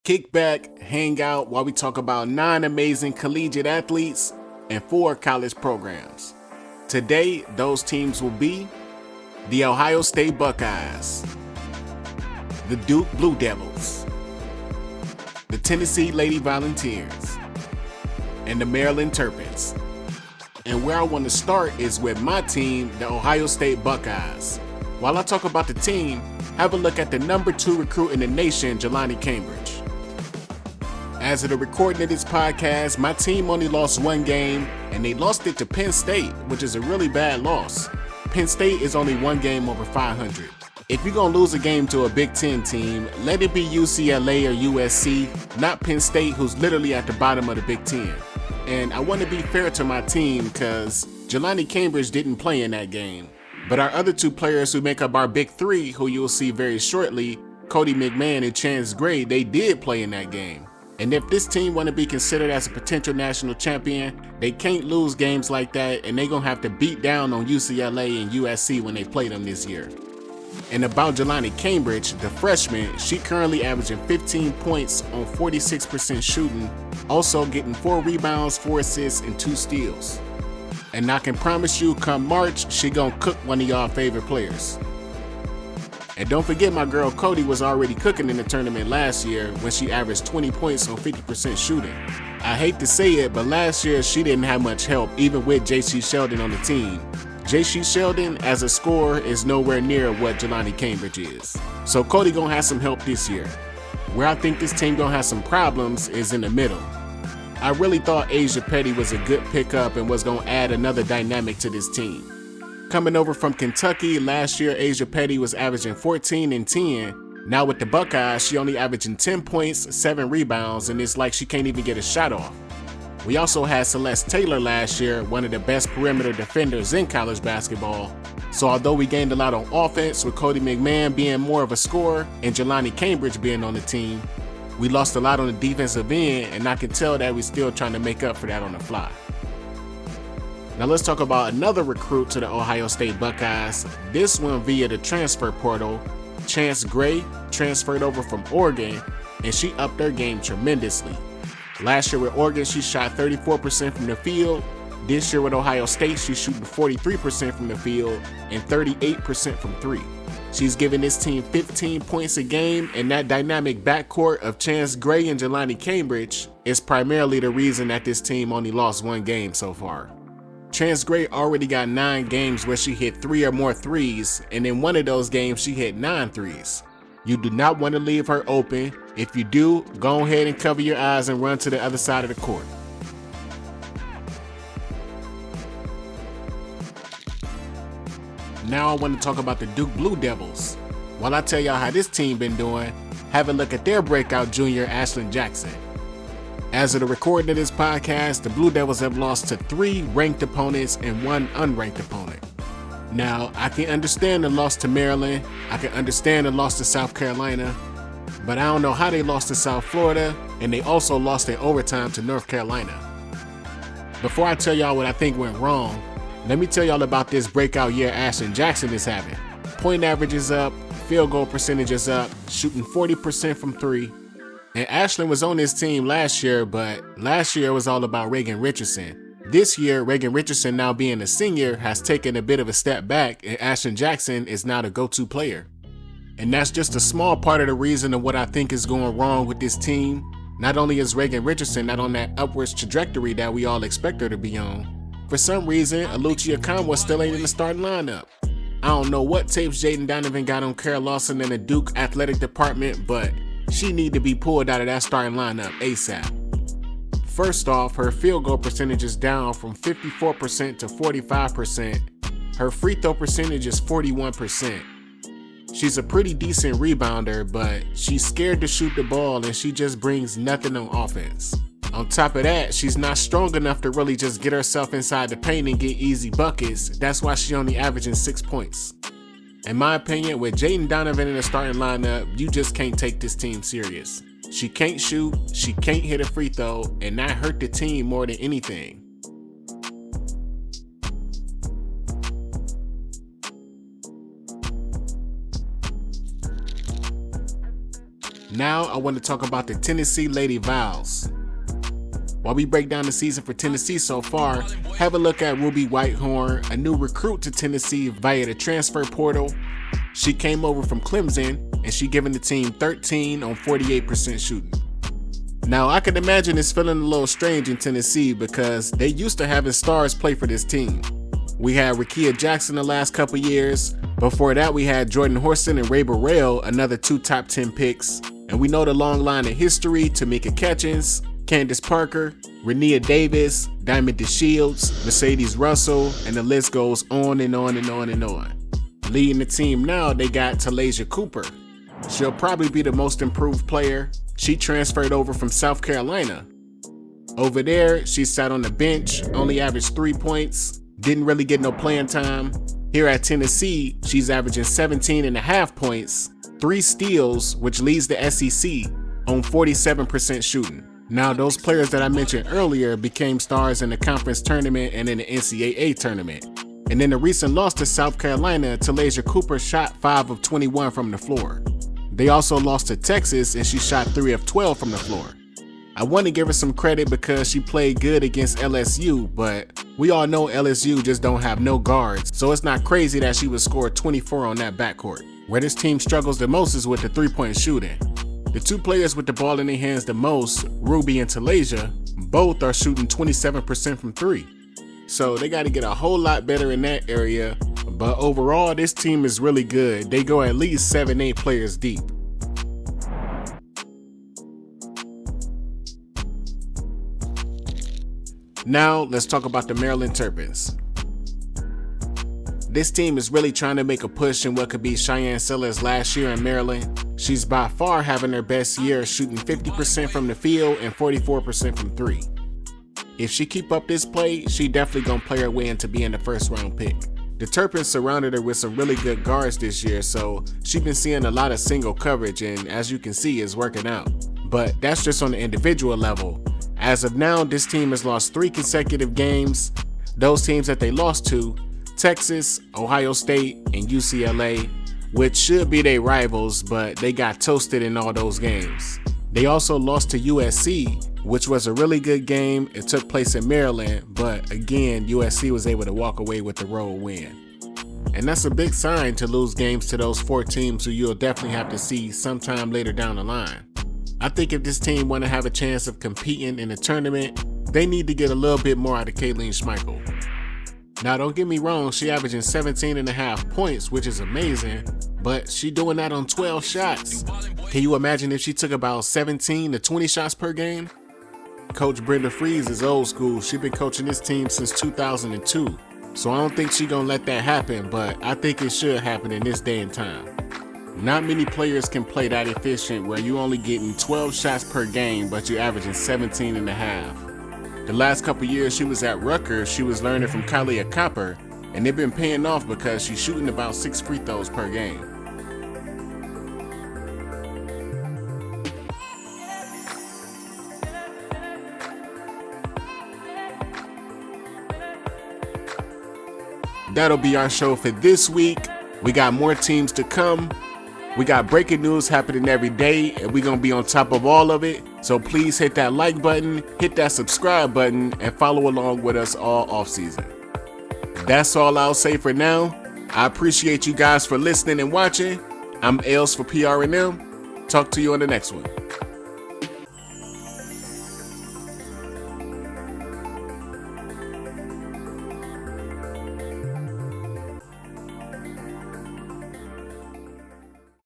Kick back, hang out while we talk about 9 amazing collegiate athletes and 4 college programs. Today, those teams will be the Ohio State Buckeyes, the Duke Blue Devils, the Tennessee Lady Volunteers, and the Maryland Terrapins. And where I want to start is with my team, the Ohio State Buckeyes. While I talk about the team, have a look at the number 2 recruit in the nation, Jaloni Cambridge. As of the recording of this podcast, my team only lost 1 game, and they lost it to Penn State, which is a really bad loss. Penn State is only 1 game over 500. If you're going to lose a game to a Big Ten team, let it be UCLA or USC, not Penn State, who's literally at the bottom of the Big Ten. And I want to be fair to my team because Jaloni Cambridge didn't play in that game. But our other 2 players who make up our Big 3, who you'll see very shortly, Cotie McMahon and Chance Gray, they did play in that game. And if this team want to be considered as a potential national champion, they can't lose games like that, and they're going to have to beat down on UCLA and USC when they play them this year. And about Jaloni Cambridge, the freshman, she currently averaging 15 points on 46% shooting, also getting 4 rebounds, 4 assists, and 2 steals. And I can promise you, come March, she gonna cook one of y'all favorite players. And don't forget, my girl Cotie was already cooking in the tournament last year when she averaged 20 points on 50% shooting. I hate to say it, but last year she didn't have much help, even with J.C. Sheldon on the team. J.C. Sheldon, as a scorer, is nowhere near what Jaloni Cambridge is. So Cotie gonna have some help this year. Where I think this team gonna have some problems is in the middle. I really thought Asia Petty was a good pickup and was gonna add another dynamic to this team. Coming over from Kentucky, last year Asia Petty was averaging 14 and 10. Now with the Buckeyes, she only averaging 10 points, 7 rebounds, and it's like she can't even get a shot off. We also had Celeste Taylor last year, one of the best perimeter defenders in college basketball. So although we gained a lot on offense with Cotie McMahon being more of a scorer and Jaloni Cambridge being on the team, we lost a lot on the defensive end, and I can tell that we're still trying to make up for that on the fly. Now let's talk about another recruit to the Ohio State Buckeyes, this one via the transfer portal. Chance Gray transferred over from Oregon, and she upped her game tremendously. Last year with Oregon, she shot 34% from the field. This year with Ohio State, she's shooting 43% from the field and 38% from 3. She's giving this team 15 points a game, and that dynamic backcourt of Chance Gray and Jaloni Cambridge is primarily the reason that this team only lost 1 game so far. Chance Gray already got 9 games where she hit 3 or more threes, and in one of those games she hit 9 threes. You do not want to leave her open. If you do, go ahead and cover your eyes and run to the other side of the court. Now I want to talk about the Duke Blue Devils. While I tell y'all how this team been doing, have a look at their breakout junior, Ashlon Jackson. As of the recording of this podcast, the Blue Devils have lost to 3 ranked opponents and 1 unranked opponent. Now, I can understand the loss to Maryland, I can understand the loss to South Carolina, but I don't know how they lost to South Florida, and they also lost in overtime to North Carolina. Before I tell y'all what I think went wrong, let me tell y'all about this breakout year Ashlon Jackson is having. Point average is up, field goal percentage is up, shooting 40% from 3. And Ashlon was on this team last year, but last year was all about Reagan Richardson. This year, Reagan Richardson, now being a senior, has taken a bit of a step back, and Ashlon Jackson is now the go-to player. And that's just a small part of the reason of what I think is going wrong with this team. Not only is Reagan Richardson not on that upwards trajectory that we all expect her to be on, for some reason, Oluchi Okananwa still ain't in the starting lineup. I don't know what tapes Jaden Donovan got on Kara Lawson in the Duke athletic department, but she need to be pulled out of that starting lineup ASAP. First off, her field goal percentage is down from 54% to 45%. Her free throw percentage is 41%. She's a pretty decent rebounder, but she's scared to shoot the ball and she just brings nothing on offense. On top of that, she's not strong enough to really just get herself inside the paint and get easy buckets. That's why she only averaging 6 points. In my opinion, with Jaden Donovan in the starting lineup, you just can't take this team serious. She can't shoot, she can't hit a free throw, and that hurt the team more than anything. Now I want to talk about the Tennessee Lady Vols. While we break down the season for Tennessee so far, have a look at Ruby Whitehorn, a new recruit to Tennessee via the transfer portal. She came over from Clemson and she giving the team 13 on 48% shooting. Now I can imagine it's feeling a little strange in Tennessee because they used to having stars play for this team. We had Rakia Jackson the last couple years. Before that we had Jordan Horston and Ray Burrell, another 2 top 10 picks. And we know the long line of history: Tamika Catchings, Candace Parker, Renia Davis, Diamond DeShields, Mercedes Russell, and the list goes on and on and on and on. Leading the team now, they got Talaysia Cooper. She'll probably be the most improved player. She transferred over from South Carolina. Over there, she sat on the bench, only averaged 3 points, didn't really get no playing time. Here at Tennessee, she's averaging 17.5 points, 3 steals, which leads the SEC on 47% shooting. Now, those players that I mentioned earlier became stars in the conference tournament and in the NCAA tournament. And in the recent loss to South Carolina, Talaysia Cooper shot 5 of 21 from the floor. They also lost to Texas and she shot 3 of 12 from the floor. I want to give her some credit because she played good against LSU, but we all know LSU just don't have no guards, so it's not crazy that she would score 24 on that backcourt. Where this team struggles the most is with the 3-point shooting. The 2 players with the ball in their hands the most, Ruby and Talaysia, both are shooting 27% from 3. So they got to get a whole lot better in that area, but overall this team is really good. They go at least 7-8 players deep. Now let's talk about the Maryland Terrapins. This team is really trying to make a push in what could be Shyanne Seller's last year in Maryland. She's by far having her best year, shooting 50% from the field and 44% from 3. If she keep up this play, she definitely gonna play her way into being the first round pick. The Terrapins surrounded her with some really good guards this year, so she's been seeing a lot of single coverage, and as you can see, it's working out. But that's just on the individual level. As of now, this team has lost 3 consecutive games. Those teams that they lost to: Texas, Ohio State, and UCLA, which should be their rivals, but they got toasted in all those games. They also lost to USC, which was a really good game. It took place in Maryland, but again, USC was able to walk away with the road win. And that's a big sign to lose games to those 4 teams who you'll definitely have to see sometime later down the line. I think if this team want to have a chance of competing in the tournament, they need to get a little bit more out of Kaylene Smikle. Now don't get me wrong, she averaging 17.5 points, which is amazing, but she doing that on 12 shots. Can you imagine if she took about 17 to 20 shots per game? Coach Brenda Freeze is old school. She's been coaching this team since 2002. So I don't think she's gonna let that happen, but I think it should happen in this day and time. Not many players can play that efficient where you only getting 12 shots per game, but you're averaging 17.5. The last couple years she was at Rutgers, she was learning from Kylie Copper, and they've been paying off because she's shooting about 6 free throws per game. That'll be our show for this week. We got more teams to come. We got breaking news happening every day, and we're going to be on top of all of it. So please hit that like button, hit that subscribe button, and follow along with us all off season. That's all I'll say for now. I appreciate you guys for listening and watching. I'm Els for PRNM. Talk to you on the next one.